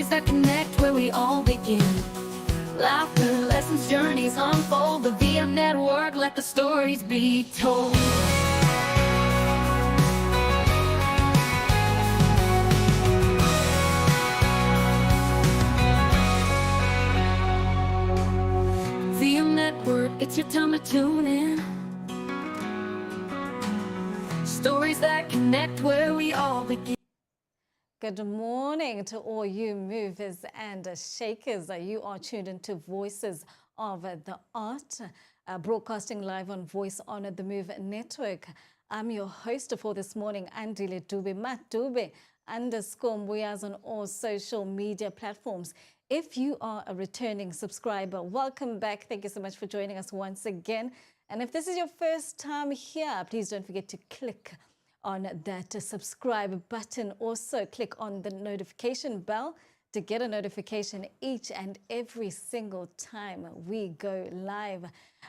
Stories that connect where we all begin. Laughter, lessons, journeys unfold. The VM Network, let the stories be told. VM Network, it's your time to tune in. Stories that connect where we all begin. Good morning to all you movers and shakers. You are tuned into Voices of the Art, broadcasting live on Voice on the Move Network. I'm your host for this morning, Andile Dube, _Mbuyaz on all social media platforms. If you are a returning subscriber, welcome back. Thank you so much for joining us once again. And if this is your first time here, please don't forget to click on that subscribe button. Also click on the notification bell to get a notification each and every single time we go live.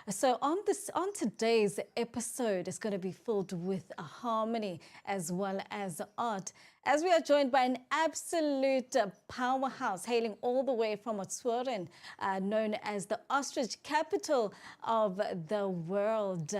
So on today's episode is going to be filled with harmony as well as art, as we are joined by an absolute powerhouse hailing all the way from Otsweren, known as the ostrich capital of the world,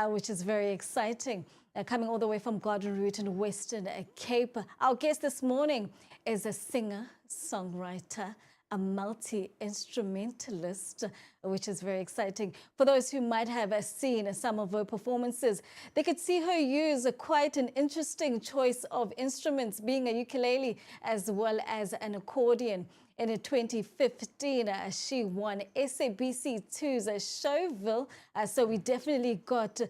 which is very exciting. Coming all the way from Garden Route in Western Cape. Our guest this morning is a singer, songwriter, a multi-instrumentalist, which is very exciting. For those who might have seen some of her performances, they could see her use quite an interesting choice of instruments, being a ukulele as well as an accordion. In 2015, she won SABC2's Showville, so we definitely got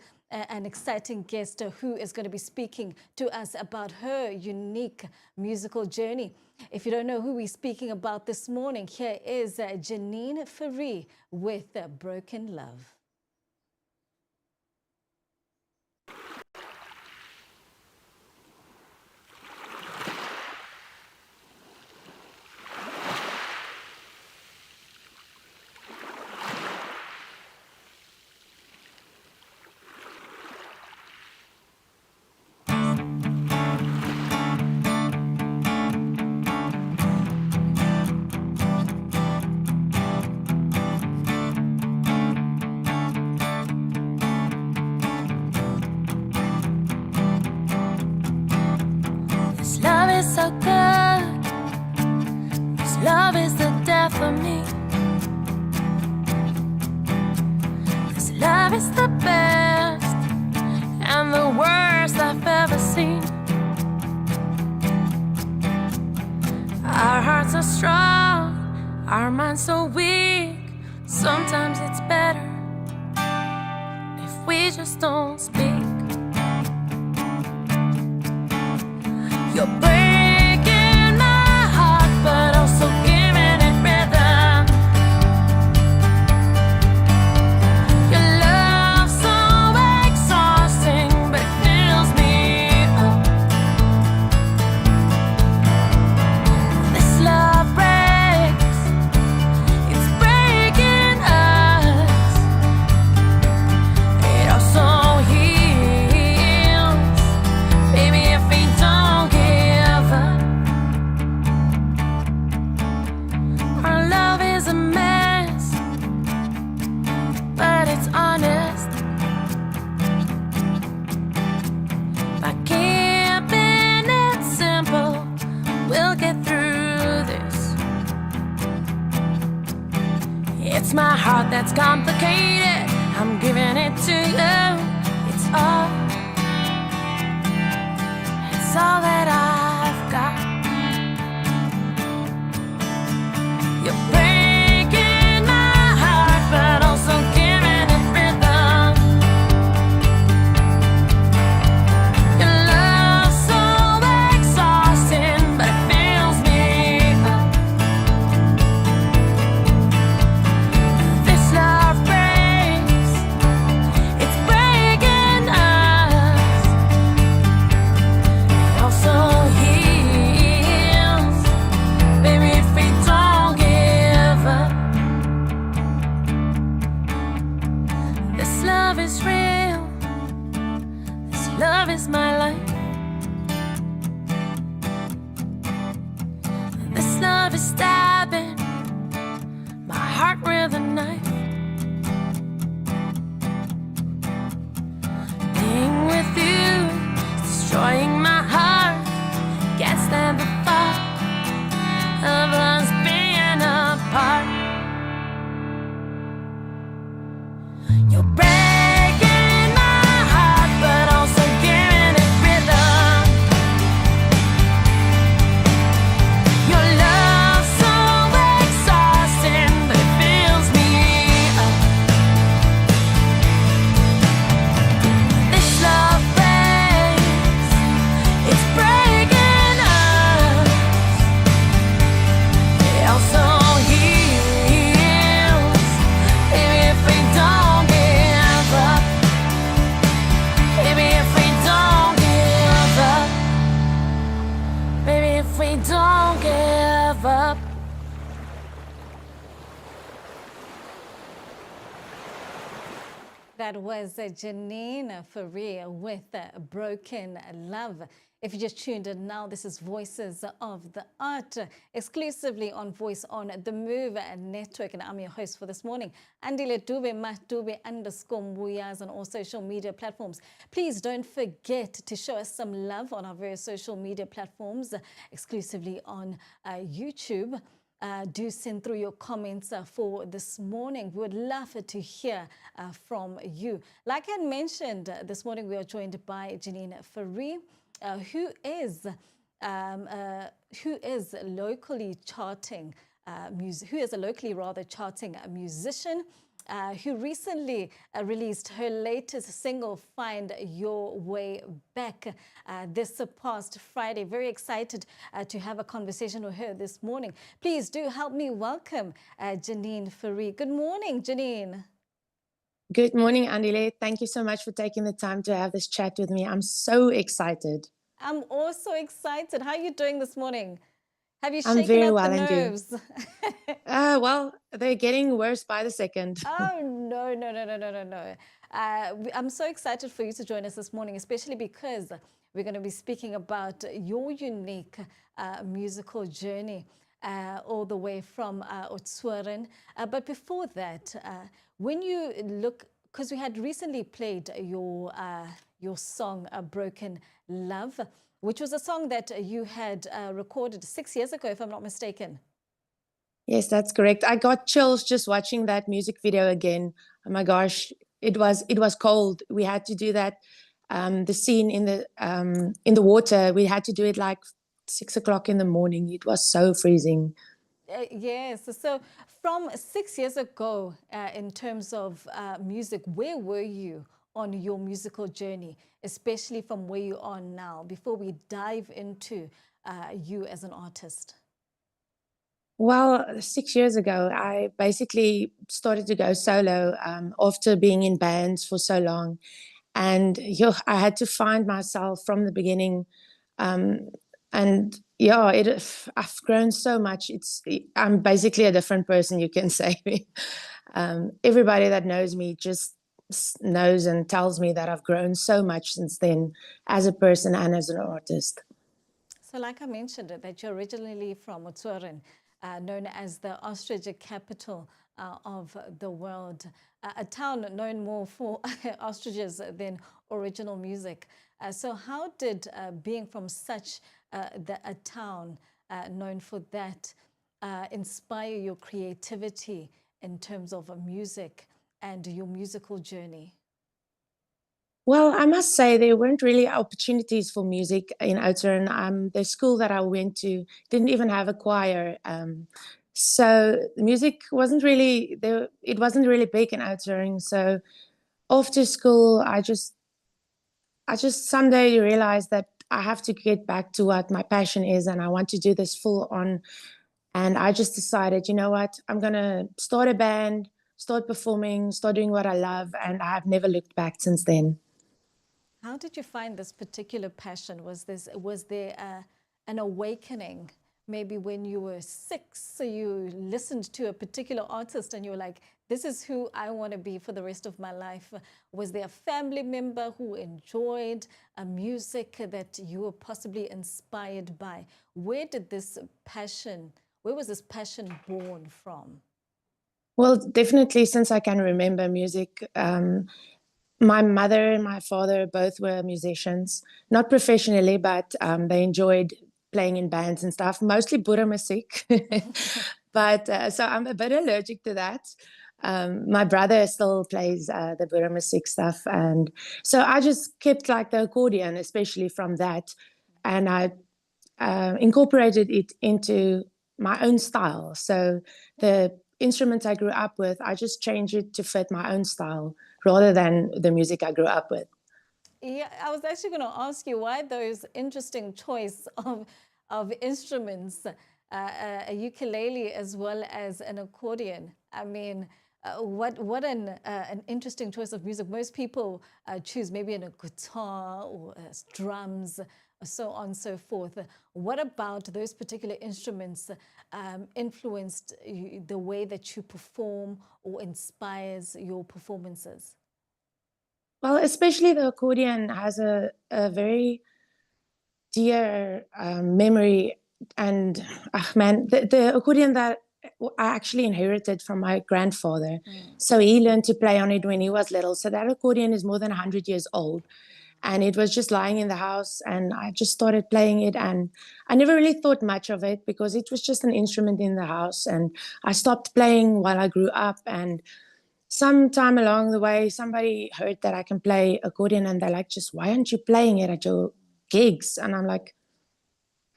an exciting guest who is going to be speaking to us about her unique musical journey. If you don't know who we're speaking about this morning, here is Janine with Broken Love. So good, this love is the death of me. This love is the best and the worst I've ever seen. Our hearts are strong, our minds so weak. Sometimes it's better if we just don't speak. You're breaking my heart, but also giving it rhythm. Your love's so exhausting, but it fills me up. This love breaks, it's breaking us. It also heals, baby, if we don't give up. Our love is a mess, but it's honest. By keeping it simple, we'll get through this. It's my heart that's complicated, I'm giving it to you. It's all that I've got. You're breaking my heart, but also giving it rhythm. Your love's so exhausting, but it fills me up. This love breaks, it's breaking us. It also love is stabbing my heart with a knife. Being with you is destroying my heart. Can't stand the thought of us being apart. You're breaking my heart, but also giving it rhythm. Your love's so exhausting, but it fills me up. This love breaks, it's breaking us. It also heals, baby, if we don't give up. Baby, if we don't give up. Baby, if we don't give up. That was Janine Faria with Broken Love. If you just tuned in now, this is Voices of the Art, exclusively on Voice on the Move Network. And I'm your host for this morning, Andile Dube, _Mbuyaz on all social media platforms. Please don't forget to show us some love on our various social media platforms, exclusively on YouTube. Do send through your comments for this morning. We would love to hear from you. Like I mentioned, this morning we are joined by Janine Faria, who is locally charting music, who is a locally rather charting musician. Who recently released her latest single, Find Your Way Back, this past Friday. Very excited to have a conversation with her this morning. Please do help me welcome Janine Faria. Good morning, Janine. Good morning, Andile. Thank you so much for taking the time to have this chat with me. I'm so excited. I'm also excited. How are you doing this morning? Have you I'm shaken very out well, the and you? nerves? Well, they're getting worse by the second. Oh, no, no, no, no, no, no, no. I'm so excited for you to join us this morning, especially because we're going to be speaking about your unique musical journey all the way from Otsweren. But before that, when you look, because we had recently played your song, Broken Love, which was a song that you had recorded 6 years ago, if I'm not mistaken. Yes, that's correct. I got chills just watching that music video again. Oh my gosh, it was cold. We had to do that. The scene in the water. We had to do it like 6 o'clock in the morning. It was so freezing. Yes. So from 6 years ago, in terms of music, where were you on your musical journey, especially from where you are now, before we dive into you as an artist? Well, 6 years ago, I basically started to go solo after being in bands for so long. And I had to find myself from the beginning. And yeah, I've grown so much. I'm basically a different person, you can say. Everybody that knows me just knows and tells me that I've grown so much since then as a person and as an artist. So like I mentioned, that you're originally from Otsweren, known as the ostrich capital of the world, a town known more for ostriches than original music. So how did being from such a town known for that inspire your creativity in terms of music and your musical journey? Well, I must say there weren't really opportunities for music in Oudtshoorn. The school that I went to didn't even have a choir. So music wasn't really there. It wasn't really big in Oudtshoorn. So after school, I just someday realized that I have to get back to what my passion is, and I want to do this full on. And I just decided, you know what, I'm gonna start a band, start performing, start doing what I love, and I've never looked back since then. How did you find this particular passion? Was there an awakening? Maybe when you were 6, so you listened to a particular artist and you were like, this is who I want to be for the rest of my life. Was there a family member who enjoyed a music that you were possibly inspired by? Where did this passion Where was this passion born from? Well, definitely since I can remember music. My mother and my father both were musicians, not professionally, but they enjoyed playing in bands and stuff, mostly Boere music. But so I'm a bit allergic to that. My brother still plays the Boere music stuff. And so I just kept like the accordion, especially from that. And I incorporated it into my own style. So the instruments I grew up with, I just changed it to fit my own style rather than the music I grew up with. Yeah, I was actually going to ask you why those interesting choice of instruments, a ukulele as well as an accordion. I mean, what an interesting choice of music. Most people choose maybe a guitar or drums, so on and so forth. What about those particular instruments influenced the way that you perform or inspires your performances? Well, especially the accordion has a very dear memory. And man, the accordion that I actually inherited from my grandfather. So he learned to play on it when he was little. So that accordion is more than 100 years old. And it was just lying in the house, and I just started playing it. And I never really thought much of it because it was just an instrument in the house. And I stopped playing while I grew up. And sometime along the way, somebody heard that I can play accordion, and they're like, just why aren't you playing it at your gigs? And I'm like,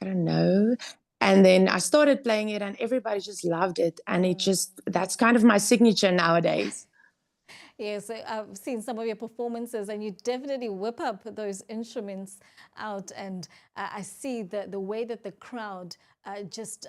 I don't know. And then I started playing it, and everybody just loved it. And it just, that's kind of my signature nowadays. Yes, I've seen some of your performances, and you definitely whip up those instruments out. And I see the way that the crowd just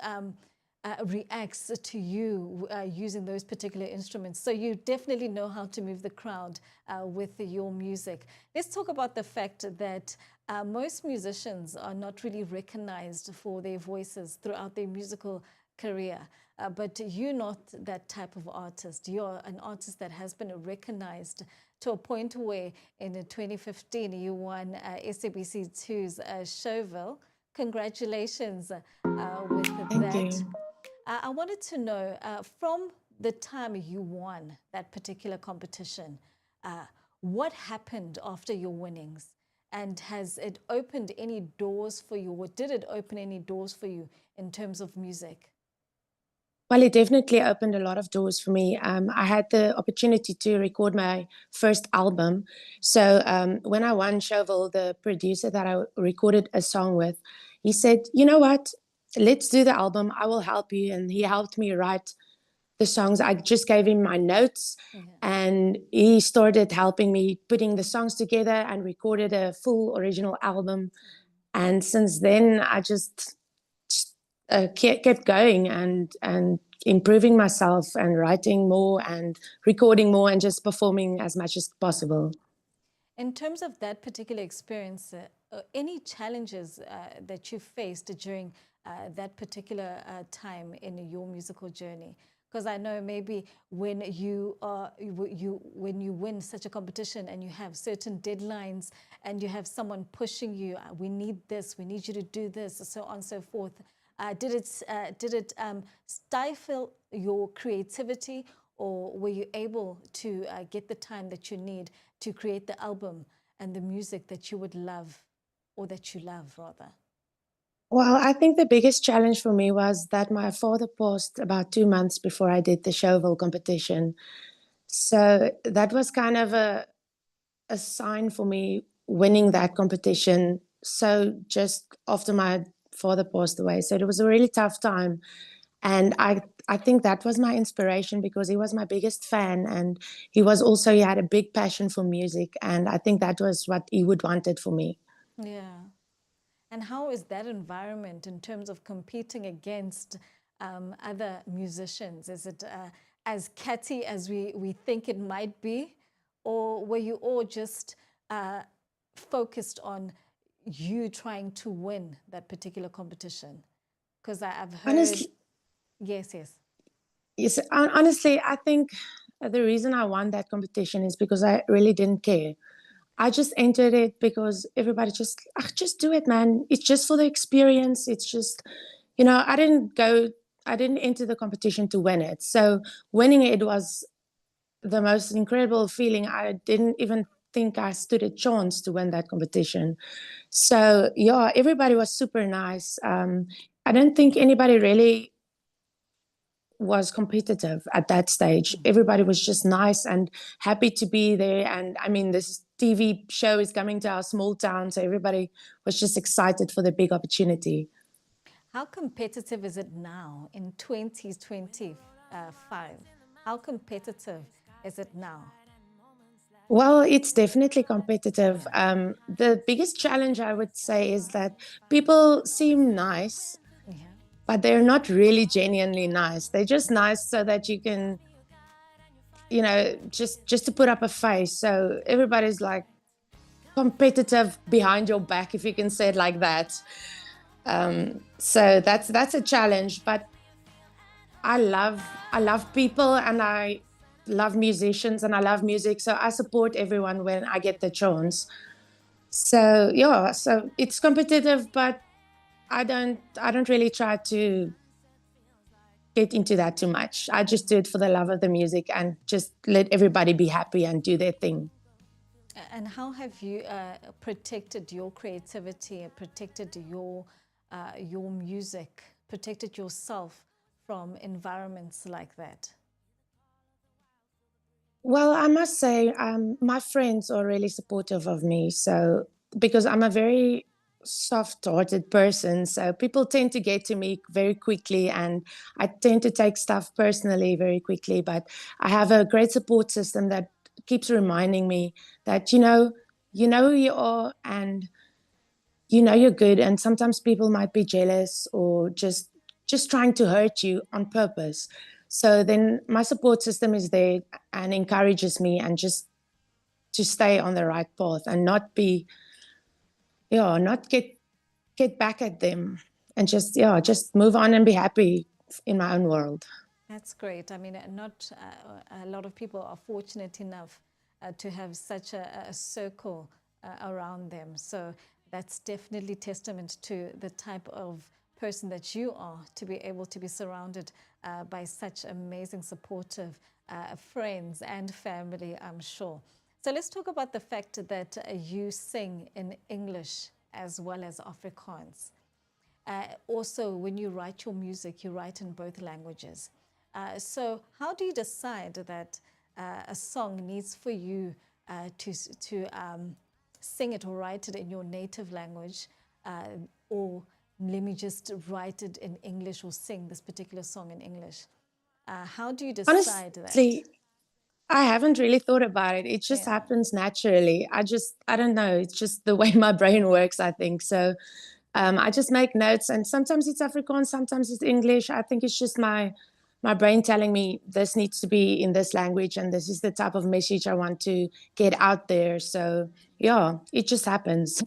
reacts to you using those particular instruments. So you definitely know how to move the crowd with your music. Let's talk about the fact that most musicians are not really recognized for their voices throughout their musical career. But you're not that type of artist. You're an artist that has been recognized to a point where in 2015 you won SABC2's Showville. Congratulations with Thank that. you. I wanted to know from the time you won that particular competition, what happened after your winnings? And has it opened any doors for you, or did it open any doors for you in terms of music? Well, it definitely opened a lot of doors for me. I had the opportunity to record my first album. So when I won Showville, the producer that I recorded a song with, he said, you know what? Let's do the album. I will help you. And he helped me write the songs. I just gave him my notes, Yeah. and he started helping me putting the songs together and recorded a full original album. And since then, I just kept going and improving myself and writing more and recording more and just performing as much as possible. In terms of that particular experience, any challenges that you faced during that particular time in your musical journey? Because I know maybe when when you win such a competition and you have certain deadlines and you have someone pushing you, we need this, we need you to do this, so on and so forth. Did it stifle your creativity, or were you able to get the time that you need to create the album and the music that you would love, or that you love rather? Well, I think the biggest challenge for me was that my father passed about 2 months before I did the Showville competition. So that was kind of a sign for me winning that competition. So just after my father passed away. So it was a really tough time. And I think that was my inspiration because he was my biggest fan, and he had a big passion for music. And I think that was what he would wanted for me. Yeah. And how is that environment in terms of competing against other musicians? Is it as catty as we think it might be? Or were you all just focused on you trying to win that particular competition? Because I've heard, Honestly, yes, yes. yes, honestly, I think the reason I won that competition is because I really didn't care. I just entered it because everybody just do it, man. It's just for the experience. It's just, I didn't go didn't enter the competition to win it. So winning it was the most incredible feeling. I didn't even think I stood a chance to win that competition. So yeah, everybody was super nice. I don't think anybody really was competitive at that stage. Everybody was just nice and happy to be there. And I mean, this TV show is coming to our small town, so everybody was just excited for the big opportunity. How competitive is it now in 2025? How competitive is it now? Well, it's definitely competitive. The biggest challenge I would say is that people seem nice, Yeah. but they're not really genuinely nice. They're just nice so that you can, just to put up a face. So everybody's like competitive behind your back, if you can say it like that. So that's a challenge. But I love people, and I love musicians, and I love music. So I support everyone when I get the chance. So yeah, so it's competitive, but I don't really try to get into that too much. I just do it for the love of the music and just let everybody be happy and do their thing. And how have you protected your creativity, protected your music, protected yourself from environments like that? Well, I must say, my friends are really supportive of me. So, because I'm a very soft-hearted person, so people tend to get to me very quickly, and I tend to take stuff personally very quickly. But I have a great support system that keeps reminding me that, who you are, and you're good. And sometimes people might be jealous or just trying to hurt you on purpose. So then my support system is there and encourages me and just to stay on the right path and not get back at them, and just move on and be happy in my own world. That's great. I mean, not a lot of people are fortunate enough to have such a circle around them. So that's definitely testament to the type of person that you are, to be able to be surrounded by such amazing, supportive friends and family, I'm sure. So let's talk about the fact that you sing in English as well as Afrikaans. Also, when you write your music, you write in both languages. So how do you decide that a song needs for you to sing it or write it in your native language, or let me just write it in English or sing this particular song in English? How do you decide that? Honestly, I haven't really thought about it. It just Yeah. happens naturally. I don't know. It's just the way my brain works, I think. So I just make notes, and sometimes it's Afrikaans, sometimes it's English. I think it's just my brain telling me this needs to be in this language, and this is the type of message I want to get out there. So yeah, it just happens.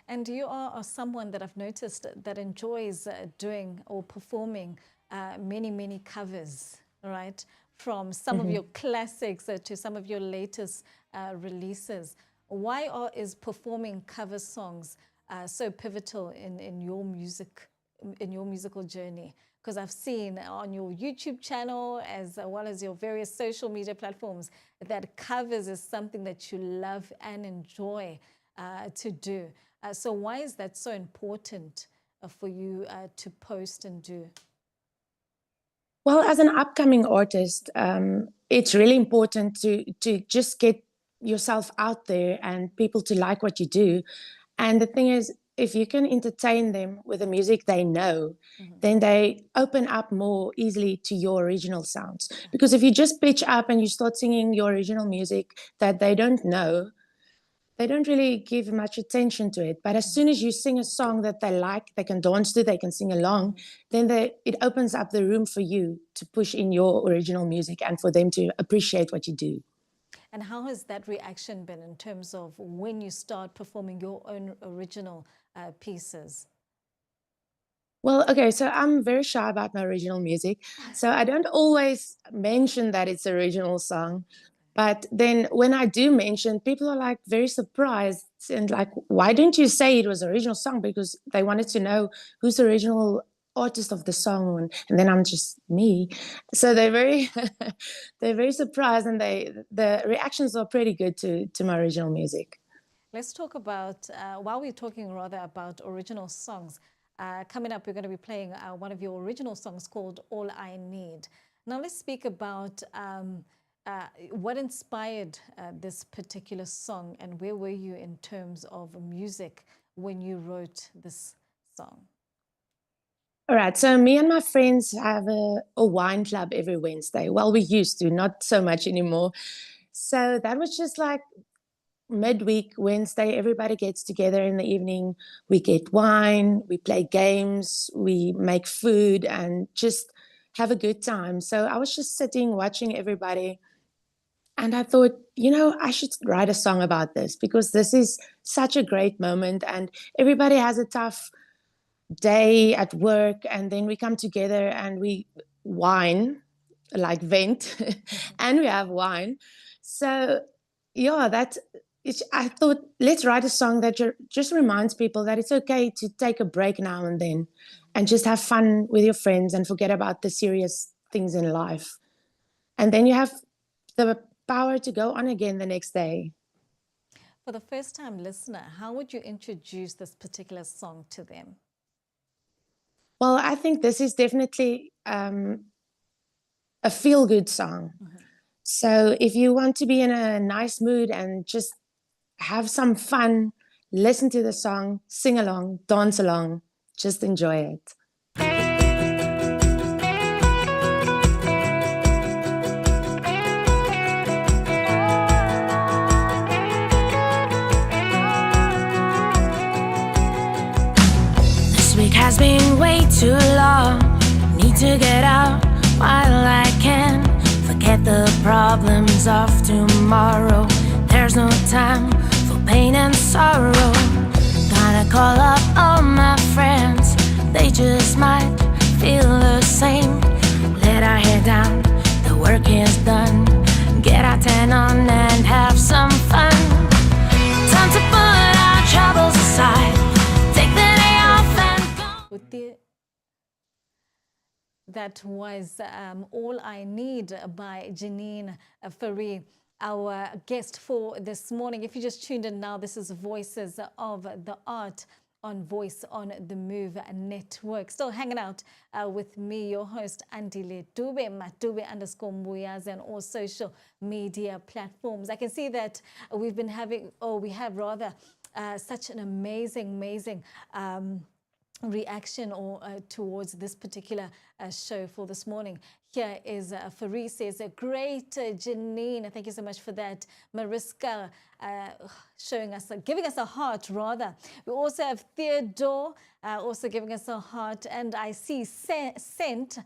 And you are someone that I've noticed that enjoys doing or performing many, many covers, right? From some of your classics to some of your latest releases. Is performing cover songs so pivotal in your music, in your musical journey? Because I've seen on your YouTube channel as well as your various social media platforms that covers is something that you love and enjoy to do. So why is that so important for you to post and do? Well, as an upcoming artist, it's really important to just get yourself out there and people to like what you do. And the thing is, if you can entertain them with the music they know, then they open up more easily to your original sounds. Because if you just pitch up and you start singing your original music that they don't know, they don't really give much attention to it. But as soon as you sing a song that they like, they can dance to, they can sing along, then it opens up the room for you to push in your original music and for them to appreciate what you do. And how has that reaction been in terms of when you start performing your own original pieces? Well, okay, so I'm very shy about my original music. So I don't always mention that it's original song. But then when I do mention, people are like very surprised and like, why didn't you say it was original song? Because they wanted to know whose original artist of the song, and then I'm just me. So they're very they're very surprised, and the reactions are pretty good to my original music. Let's talk about, while we're talking rather about original songs, coming up, we're going to be playing one of your original songs called All I Need. Now, let's speak about what inspired this particular song, and where were you in terms of music when you wrote this song? All right, so me and my friends have a wine club every Wednesday. Well, we used to, not so much anymore. So that was just like midweek Wednesday, everybody gets together in the evening. We get wine, we play games, we make food, and just have a good time. So I was just sitting watching everybody, and I thought, I should write a song about this, because this is such a great moment, and everybody has a tough day at work, and then we come together and we wine, like vent, and we have wine. So yeah, I thought, let's write a song that just reminds people that it's okay to take a break now and then, and just have fun with your friends and forget about the serious things in life. And then you have the power to go on again the next day. For the first-time listener, how would you introduce this particular song to them? Well, I think this is definitely a feel-good song. So if you want to be in a nice mood and just have some fun, listen to the song, sing along, dance along, just enjoy it. This week has been way too long. Need to get out while I can. Forget the problems of tomorrow. There's no time for pain and sorrow. Gonna call up all my friends. They just might feel the same. Let our hair down, the work is done. Get our tan on and have some fun. Time to put our troubles aside. Take the day off and go. That was All I Need by Janine Farie, our guest for this morning. If you just tuned in now, this is Voices of the Art on Voice on the Move Network. Still hanging out with me, your host, Andile Dube, @Dube_Mbuyazi, on all social media platforms. I can see that we've been having, we have rather, such an amazing reaction towards this particular show for this morning. Here is Farie says, great, Janine. Thank you so much for that. Mariska showing us, giving us a heart rather. We also have Theodore also giving us a heart. And I see Sent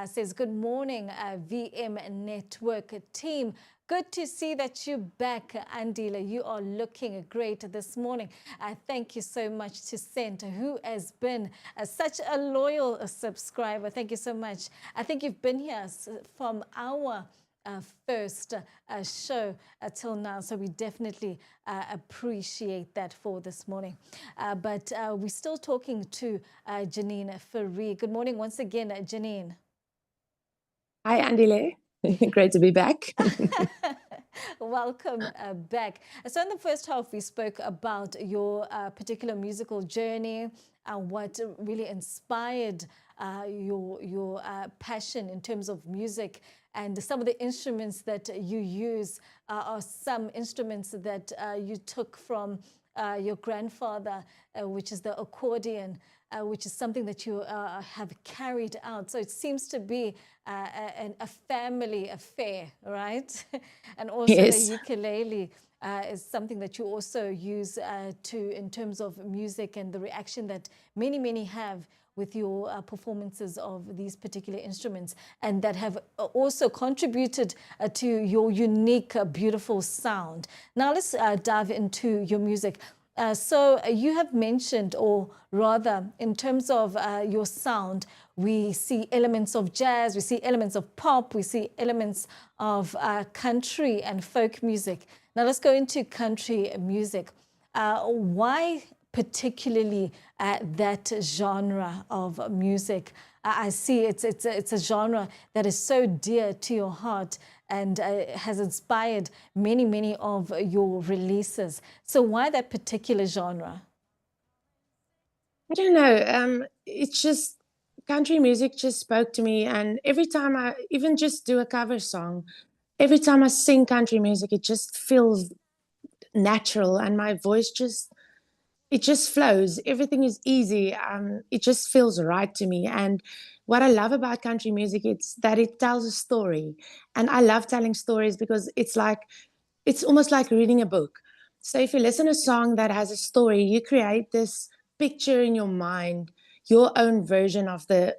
says, good morning, VM Network team. Good to see that you're back, Andila. You are looking great this morning. Thank you so much to Sent, who has been such a loyal subscriber. Thank you so much. I think you've been here from our first show till now, so we definitely appreciate that for this morning. But we're still talking to Janine Farie. Good morning once again, Janine. Hi, Andile. Great to be back. Welcome back. So in the first half, we spoke about your particular musical journey and what really inspired your passion in terms of music, and some of the instruments that you use are some instruments that you took from your grandfather, which is the accordion, which is something that you have carried out. So it seems to be a family affair, right? And also Yes. the ukulele is something that you also use in terms of music and the reaction that many have with your performances of these particular instruments, and that have also contributed to your unique, beautiful sound. Now let's dive into your music. So you have mentioned, or rather, in terms of your sound, we see elements of jazz, we see elements of pop, we see elements of country and folk music. Now let's go into country music. Why particularly that genre of music? I see it's a genre that is so dear to your heart and has inspired many of your releases. So why that particular genre? I don't know. It's just country music just spoke to me, and every time I even just do a cover song, every time I sing country music, it just feels natural, and my voice just it just flows. Everything is easy. It just feels right to me. And what I love about country music is that it tells a story, and I love telling stories because it's almost like reading a book. So if you listen to a song that has a story, you create this picture in your mind, your own version of the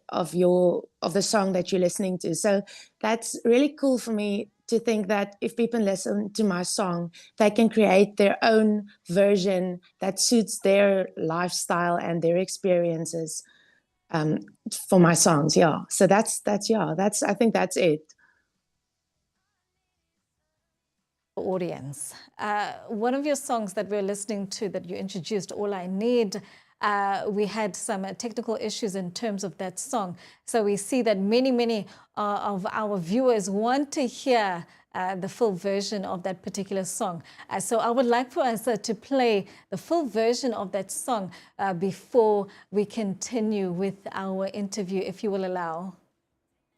song that you're listening to. So that's really cool for me to think that if people listen to my song, they can create their own version that suits their lifestyle and their experiences for my songs. Yeah. So that's I think that's it. Audience. One of your songs that we're listening to that you introduced, All I Need, we had some technical issues in terms of that song. So we see that many of our viewers want to hear the full version of that particular song. So I would like for us to play the full version of that song before we continue with our interview, if you will allow.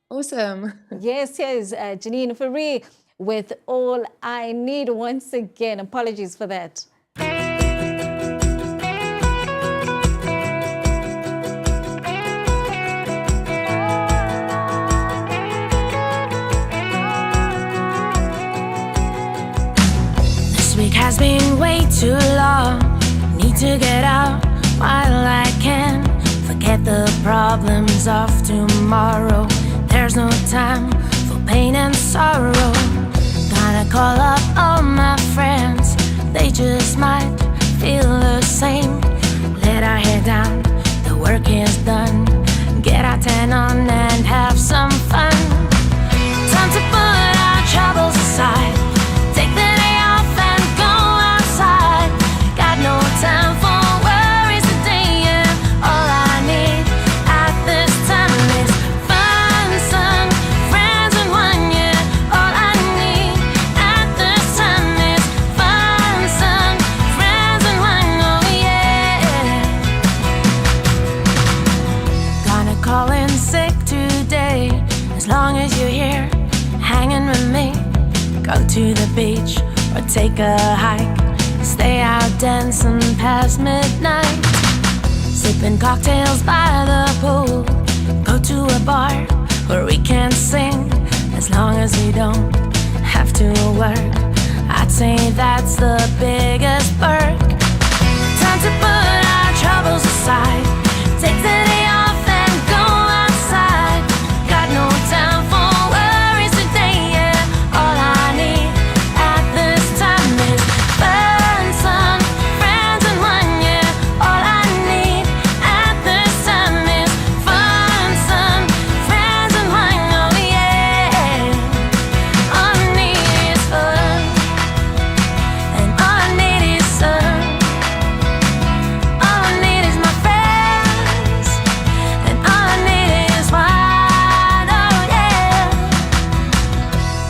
Awesome. Yes, Janine Faree with All I Need once again. Apologies for that. This week has been way too long. Need to get out while I can. Forget the problems of tomorrow. There's no time for pain and sorrow. Gonna call up all my friends. They just might feel the same. Let our hair down, the work is done. Get our tan on and have some fun. Time to put our troubles aside. Take the day off and go outside. Got no time for worries today, and all I need at this time is fun, sun, friends, and one. Yeah, all I need at this time is fun, sun, friends, and one. Oh yeah. Gonna call in sick today. As long as you're here, hanging with me. Go to the beach or take a hike. Stay out dancing past midnight. Sipping cocktails by the pool. Go to a bar where we can sing. As long as we don't have to work, I'd say that's the biggest perk. Time to put our troubles aside. Take the day off and go outside. Got no time for worries today, yeah. All I need at this time is fun, sun, friends, and one. Yeah, all I need at this time is fun, sun, friends, and one. Oh yeah. All I need is fun, and all I need is sun. All I need is my friends, and all I need is wine. Oh yeah.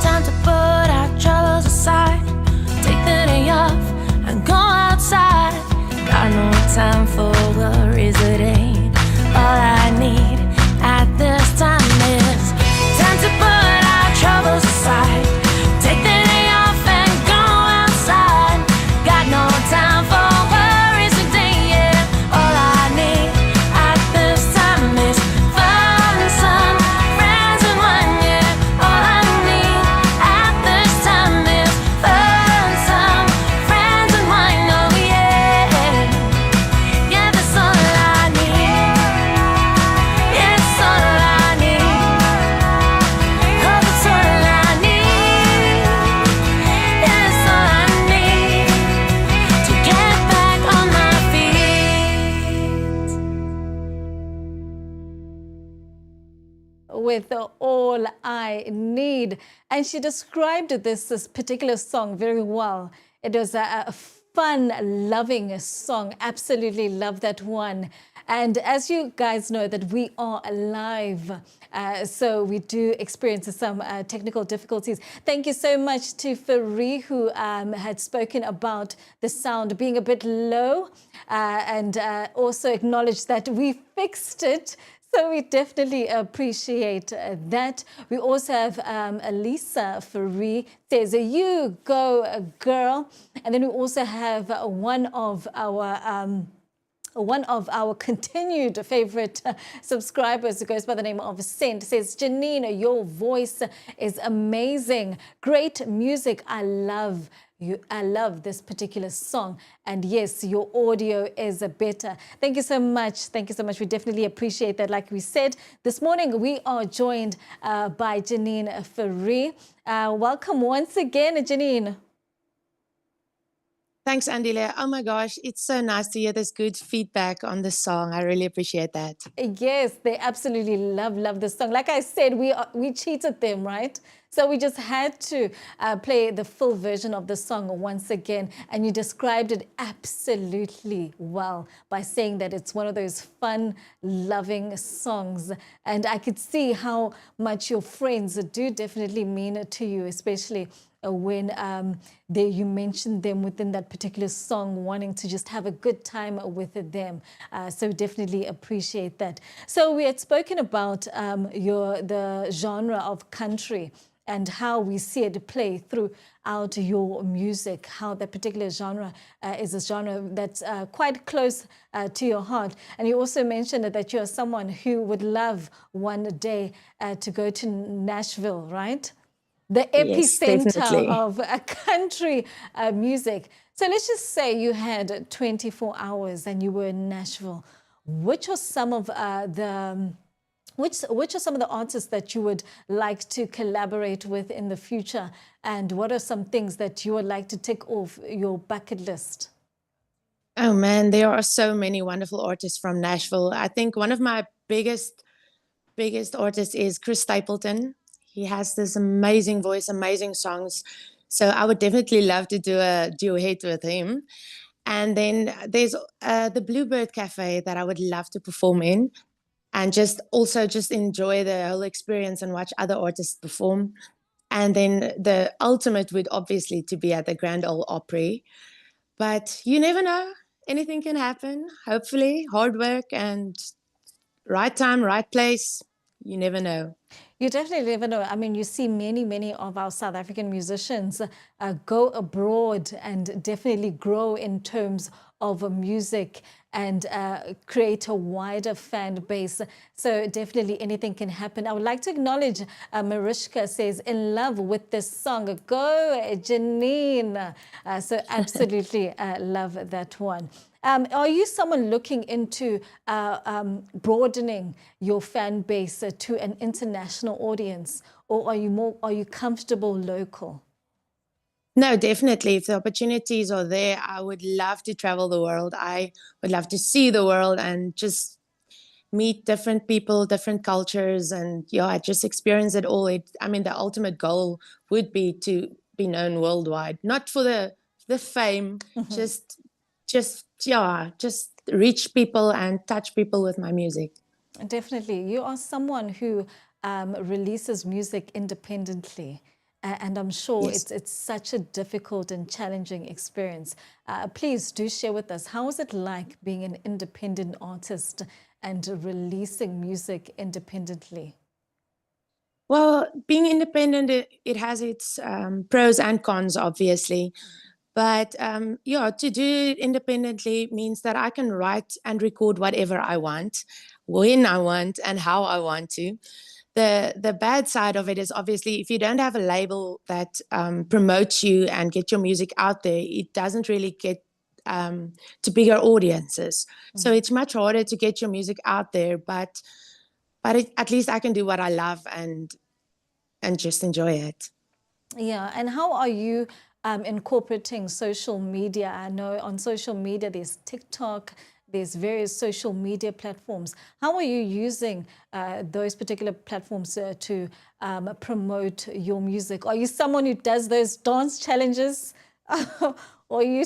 Time to put our troubles aside. Take the day off and go outside. Got no time for worries today. All I need at this time is time to put our troubles aside. Take the day off and go outside. Got no time for worries today, yeah. All I need at this time is fun, sun, friends, and one. Yeah, all I need at this time is fun, sun, friends, and one. Oh yeah, yeah, that's all I need. Yeah, that's all I need. Oh, that's all I need. Yeah, that's all I need to get back on my feet. With All I Need. And she described this particular song very well. It was a fun-loving song. Absolutely love that one. And as you guys know that we are live, so we do experience some technical difficulties. Thank you so much to Fari, who had spoken about the sound being a bit low, and also acknowledged that we fixed it. So we definitely appreciate that. We also have Elisa Fari says, "You go, girl." And then we also have one of our continued favorite subscribers who goes by the name of Sent says, "Janine, your voice is amazing. Great music. I love this particular song. And yes, your audio is better." Thank you so much. Thank you so much. We definitely appreciate that. Like we said, this morning we are joined by Janine Fari. Welcome once again, Janine. Thanks, Andile. Oh my gosh, it's so nice to hear this good feedback on the song. I really appreciate that. Yes, they absolutely love this song. Like I said, we cheated them, right? So we just had to play the full version of the song once again. And you described it absolutely well by saying that it's one of those fun-loving songs. And I could see how much your friends do definitely mean it to you, especially when you mentioned them within that particular song, wanting to just have a good time with them. So definitely appreciate that. So we had spoken about the genre of country and how we see it play throughout your music, how that particular genre is a genre that's quite close to your heart. And you also mentioned that you're someone who would love one day to go to Nashville, right? The epicenter of country music. So let's just say you had 24 hours and you were in Nashville. Which are some of which are some of the artists that you would like to collaborate with in the future? And what are some things that you would like to tick off your bucket list? Oh man, there are so many wonderful artists from Nashville. I think one of my biggest artists is Chris Stapleton. He has this amazing voice, amazing songs. So I would definitely love to do a duet with him. And then there's the Bluebird Cafe that I would love to perform in, and just enjoy the whole experience and watch other artists perform. And then the ultimate would obviously to be at the Grand Ole Opry. But you never know. Anything can happen. Hopefully, hard work and right time, right place. You never know. You definitely never know. I mean, you see many of our South African musicians go abroad and definitely grow in terms of music and create a wider fan base. So definitely anything can happen. I would like to acknowledge Mariska says, "In love with this song." Go, Janine. So absolutely love that one. Are you someone looking into broadening your fan base to an international audience, or are you comfortable local? No, definitely. If the opportunities are there, I would love to travel the world. I would love to see the world and just meet different people, different cultures, and I just experience it all. I mean, the ultimate goal would be to be known worldwide, not for the fame, just reach people and touch people with my music. Definitely. You are someone who releases music independently. And I'm sure Yes. it's such a difficult and challenging experience. Please do share with us, how is it like being an independent artist and releasing music independently? Well, being independent, it has its pros and cons, obviously. But to do it independently means that I can write and record whatever I want, when I want, and how I want to. The bad side of it is obviously if you don't have a label that promotes you and get your music out there, it doesn't really get to bigger audiences. So it's much harder to get your music out there. But at least I can do what I love and just enjoy it. Yeah, and how are you incorporating social media? I know on social media there's TikTok, there's various social media platforms. How are you using those particular platforms to promote your music? Are you someone who does those dance challenges? or you?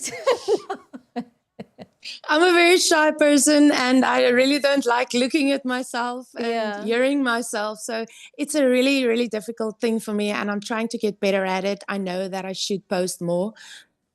I'm a very shy person and I really don't like looking at myself and Yeah. hearing myself. So it's a really, really difficult thing for me and I'm trying to get better at it. I know that I should post more,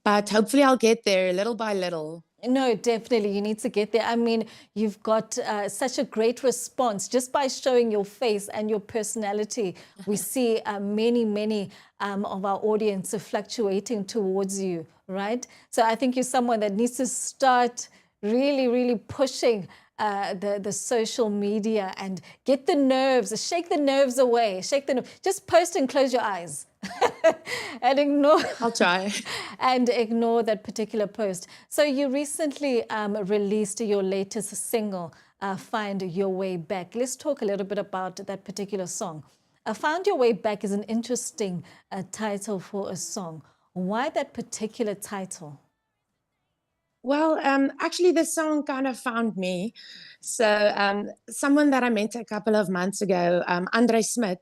but hopefully I'll get there little by little. No, definitely. You need to get there. I mean, you've got such a great response just by showing your face and your personality. We see many of our audience are fluctuating towards you, right? So I think you're someone that needs to start really pushing the social media and get the nerves, shake the nerves away, just post and close your eyes. And ignore I'll try. and ignore that particular post. So you recently released your latest single, Find Your Way Back. Let's talk a little bit about that particular song. Find Your Way Back is an interesting title for a song. Why that particular title? Well, actually, this song kind of found me. So, someone that I met a couple of months ago, Andre Smith,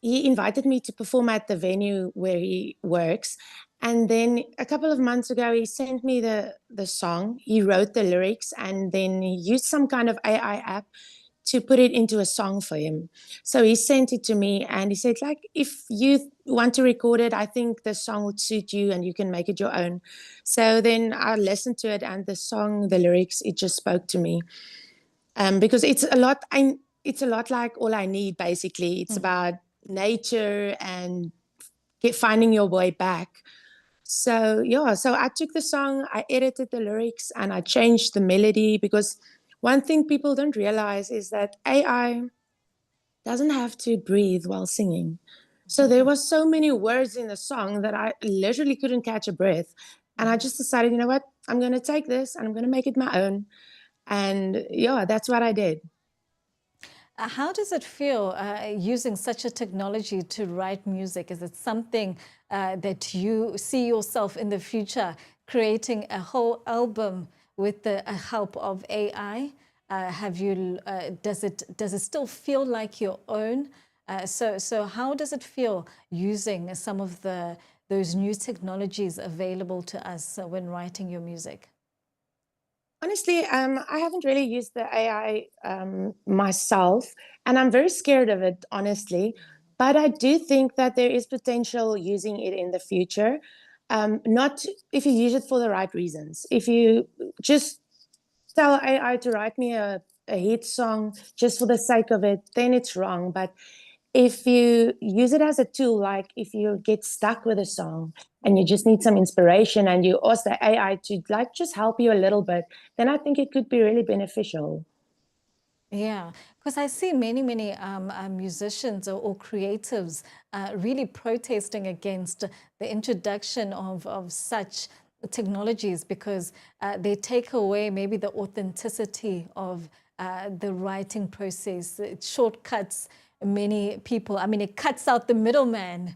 he invited me to perform at the venue where he works. And then a couple of months ago, he sent me the song. He wrote the lyrics and then he used some kind of AI app to put it into a song for him. So he sent it to me and he said, like, if you want to record it, I think the song would suit you and you can make it your own. So then I listened to it and the song, the lyrics, it just spoke to me. Because it's a lot, it's a lot like All I Need, basically. It's about nature and finding your way back. So yeah, so I took the song, I edited the lyrics and I changed the melody because one thing people don't realize is that AI doesn't have to breathe while singing. So there was so many words in the song that I literally couldn't catch a breath. And I just decided, you know what, I'm going to take this and I'm going to make it my own. And yeah, that's what I did. How does it feel using such a technology to write music? Is it something that you see yourself in the future creating a whole album with the help of AI? Does it still feel like your own? So how does it feel using some of those new technologies available to us when writing your music? Honestly, I haven't really used the AI myself, and I'm very scared of it, honestly. But I do think that there is potential using it in the future. Not if you use it for the right reasons. If you just tell AI to write me a hit song just for the sake of it, then it's wrong. But if you use it as a tool, like if you get stuck with a song and you just need some inspiration and you ask the AI to like just help you a little bit, then I think it could be really beneficial. Yeah, because I see many musicians or creatives really protesting against the introduction of such technologies because they take away maybe the authenticity of the writing process. It shortcuts many people. I mean, it cuts out the middleman.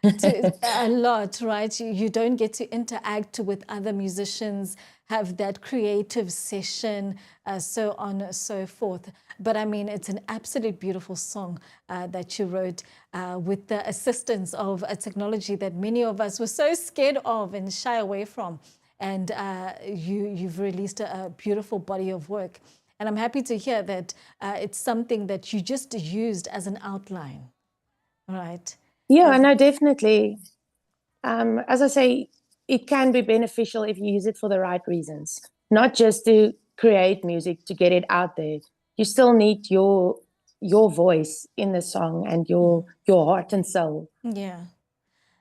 A lot, right? You don't get to interact with other musicians, have that creative session, so on and so forth. But I mean, it's an absolute beautiful song that you wrote with the assistance of a technology that many of us were so scared of and shy away from. And you've released a beautiful body of work. And I'm happy to hear that it's something that you just used as an outline, right? Yeah, no, definitely. As I say, it can be beneficial if you use it for the right reasons, not just to create music to get it out there. You still need your voice in the song and your heart and soul. Yeah.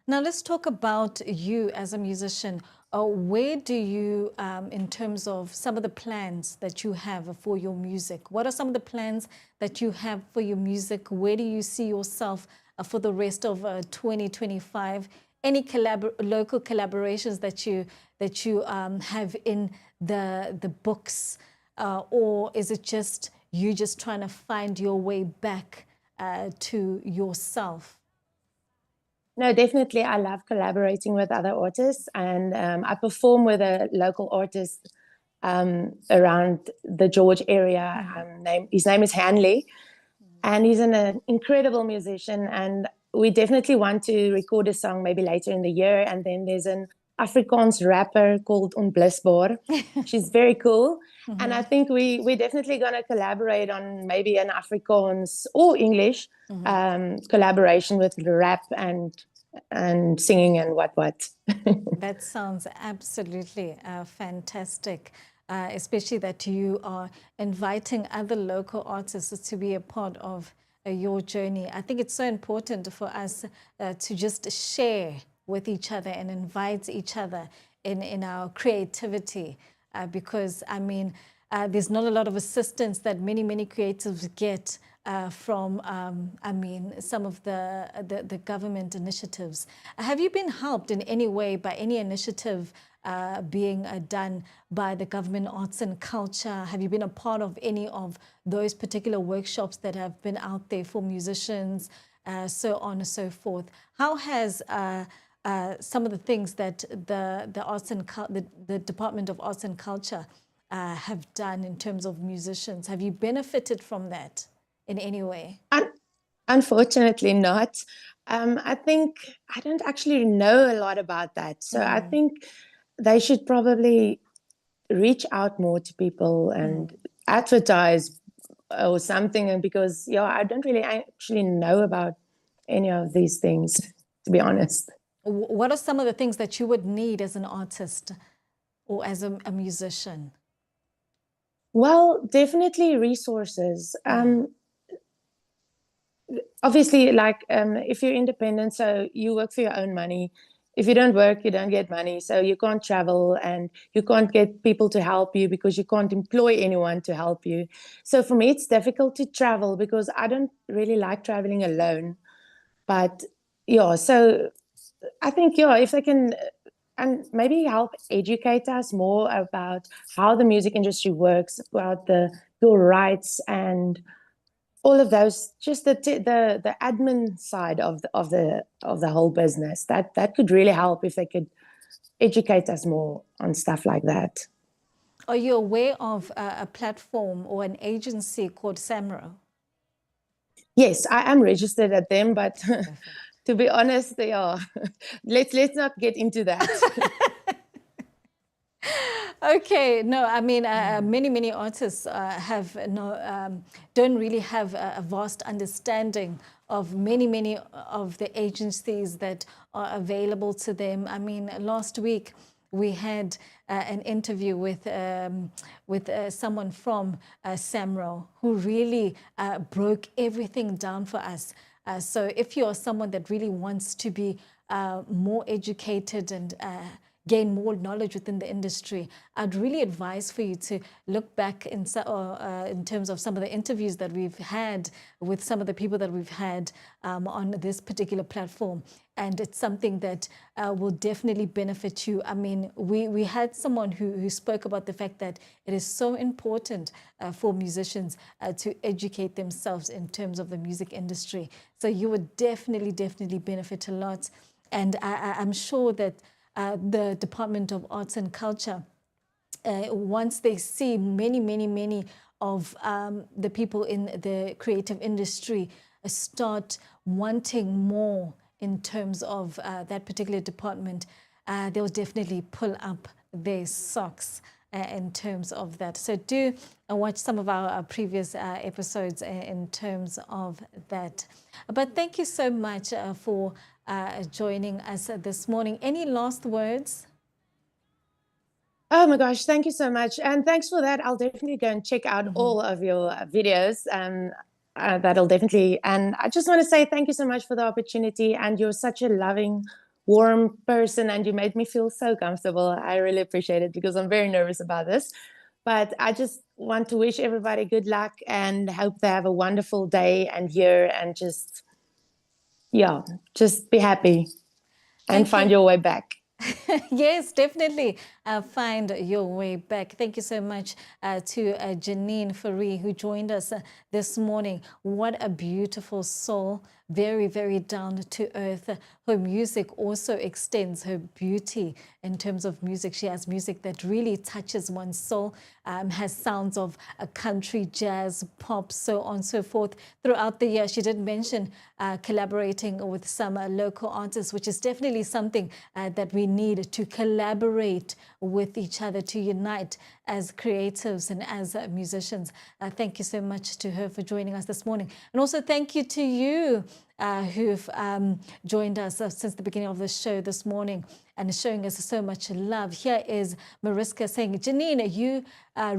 Now let's talk about you as a musician. Where do you, in terms of some of the plans that you have for your music, what are some of the plans that you have for your music? Where do you see yourself for the rest of 2025? Any local collaborations that you have in the books, or is it just you just trying to find your way back to yourself? No, definitely. I love collaborating with other artists, and I perform with a local artist around the George area. His name is Hanley, and he's an incredible musician. And we definitely want to record a song maybe later in the year. And then there's Afrikaans rapper called Onblusbaar. She's very cool. And I think we're definitely going to collaborate on maybe an Afrikaans or English collaboration with rap and singing and what. That sounds absolutely fantastic, especially that you are inviting other local artists to be a part of your journey. I think it's so important for us to just share with each other and invite each other in our creativity, because, I mean, there's not a lot of assistance that many creatives get from, I mean, some of the government initiatives. Have you been helped in any way by any initiative being done by the government arts and culture? Have you been a part of any of those particular workshops that have been out there for musicians, so on and so forth? How has some of the things that the arts and the Department of Arts and Culture have done in terms of musicians, have you benefited from that in any way? Unfortunately not. I think I don't actually know a lot about that. So I think they should probably reach out more to people and advertise or something. And because, I don't really actually know about any of these things, to be honest. What are some of the things that you would need as an artist or as a musician? Well, definitely resources. Obviously, like if you're independent, so you work for your own money. If you don't work, you don't get money. So you can't travel and you can't get people to help you because you can't employ anyone to help you. So for me, it's difficult to travel because I don't really like traveling alone. But so I think, if they can and maybe help educate us more about how the music industry works, about your rights and all of those, just the admin side of the whole business. That could really help if they could educate us more on stuff like that. Are you aware of a platform or an agency called SAMRO? Yes, I am registered at them, but to be honest, they are. Let's not get into that. Okay, no, I mean, many artists don't really have a vast understanding of many of the agencies that are available to them. I mean, last week we had an interview with someone from SAMRO who really broke everything down for us. So if you're someone that really wants to be more educated and gain more knowledge within the industry, I'd really advise for you to look back in terms of some of the interviews that we've had with some of the people that we've had on this particular platform. And it's something that will definitely benefit you. I mean, we had someone who spoke about the fact that it is so important for musicians to educate themselves in terms of the music industry. So you would definitely benefit a lot. And I'm sure that the Department of Arts and Culture, once they see many of the people in the creative industry start wanting more in terms of that particular department, they'll definitely pull up their socks in terms of that. So do watch some of our previous episodes in terms of that. But thank you so much for joining us this morning. Any last words? Oh my gosh, thank you so much. And thanks for that. I'll definitely go and check out all of your videos. That'll definitely. And I just want to say thank you so much for the opportunity. And you're such a loving, warm person, and you made me feel so comfortable. I really appreciate it because I'm very nervous about this. But I just want to wish everybody good luck and hope they have a wonderful day and year, and just be happy and find your way back. Yes, definitely. find your way back. Thank you so much to Janine Faree, who joined us this morning. What a beautiful soul. Very, very down to earth. Her music also extends her beauty in terms of music. She has music that really touches one's soul, has sounds of country, jazz, pop, so on and so forth. Throughout the year, she did mention collaborating with some local artists, which is definitely something that we need to collaborate with each other, to unite as creatives and as musicians. Thank you so much to her for joining us this morning. And also thank you to you who've joined us since the beginning of the show this morning and showing us so much love. Here is Mariska saying, Janine, you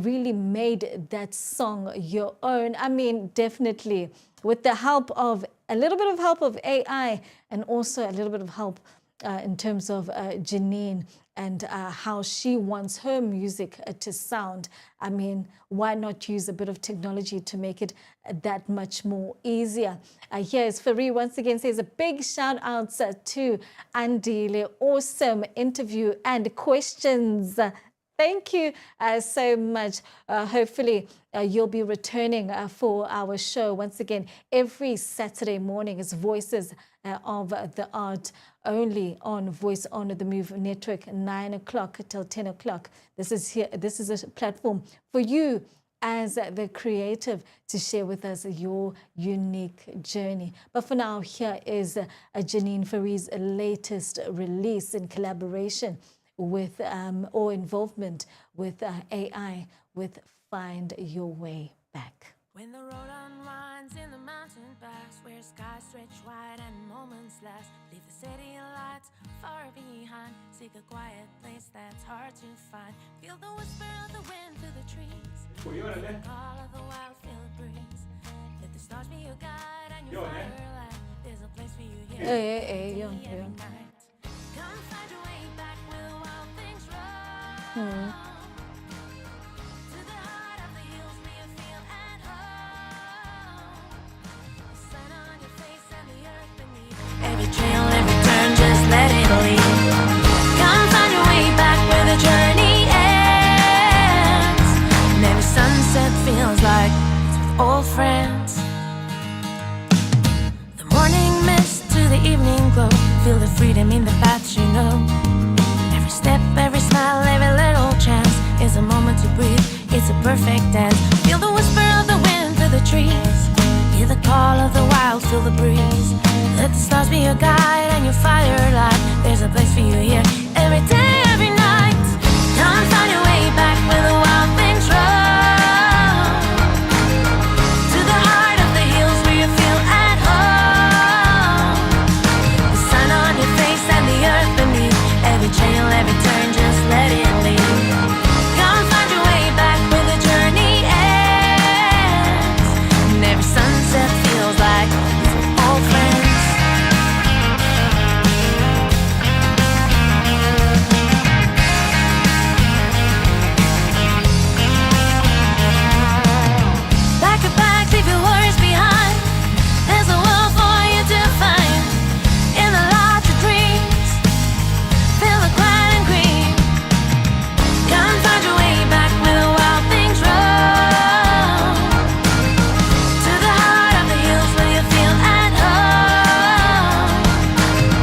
really made that song your own. I mean, definitely with the help of a little bit of help of AI and also a little bit of help in terms of Janine and how she wants her music to sound. I mean, why not use a bit of technology to make it that much more easier? Here's Faree once again says a big shout out to Andile. Awesome interview and questions. Thank you so much. Hopefully, you'll be returning for our show once again every Saturday morning. It's Voices of the Art, only on Voice on the Move Network, 9 o'clock till 10 o'clock. This is a platform for you as the creative to share with us your unique journey. But for now, here is Janine Faree's latest release in collaboration with or involvement with AI with Find Your Way Back. When the road unwinds in the mountain pass, where skies stretch wide and moments last, leave the city lights far behind, seek a quiet place that's hard to find. Feel the whisper of the wind through the trees, feel the call of the wild, feel the breeze. Let the stars be your guide and your firelight. There's a place for you here every night. Come find your way back where the wild things run. To the heart of the hills where you feel at home. The sun on your face and the earth beneath. Every trail, every turn, just let it lead. Come find your way back where the journey ends. And every sunset feels like it's with old friends. The morning mist to the evening glow. Feel the freedom in the paths you know. Every step, every smile, every little chance is a moment to breathe. It's a perfect dance. Feel the whisper of the wind through the trees. Hear the call of the wild, feel the breeze. Let the stars be your guide and your firelight. There's a place for you here every day, every night. Come find your way back where the wild things run. To the heart of the hills where you feel at home. The sun on your face and the earth beneath. Every trail, every turn, just let it lead. Come find your way back where the journey ends. And every sunset feels like it's with old friends. Back to back, leave your worries behind. There's a world for you to find. In the light of dreams, feel the quiet and green. Come find your way back where the wild things run. To the heart of the hills where you feel at home.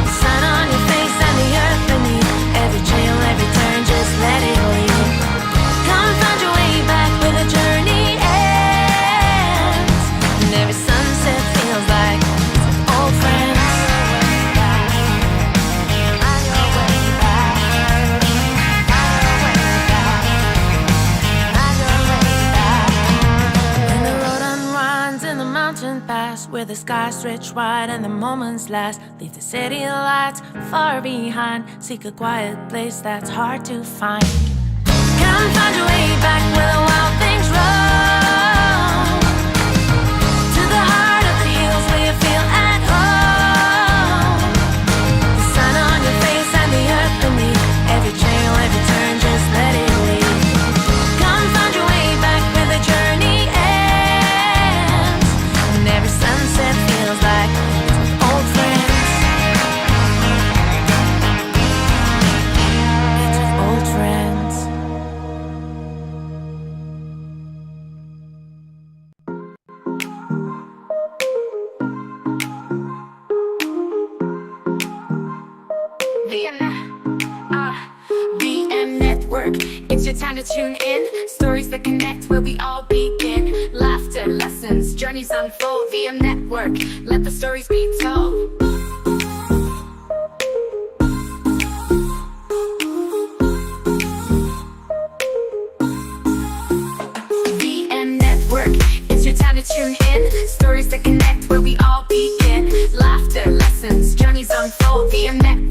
The sun on your face and the earth beneath. Every trail, every turn, just let it lead. Come find your way back where the journey ends. And every sunset feels like it's with old friends. Find your way back. Find your way back. When the road unwinds in the mountain pass, where the skies stretch wide and the moments last, leave the city lights far behind. Seek a quiet place that's hard to find. Come find your way back where the wild things run. To the heart of the hills where you feel at home. The sun on your face and the earth beneath. Every trail, every turn, just let it lead. Come find your way back where the journey ends. And every sunset feels like it's with old friends. It's with old friends. your time to tune in. Stories that connect where we all begin. Laughter, lessons, journeys unfold. VM Network, let the stories be told. VM Network, it's your time to tune in. Stories that connect where we all begin. Laughter, lessons, journeys unfold. VM Network.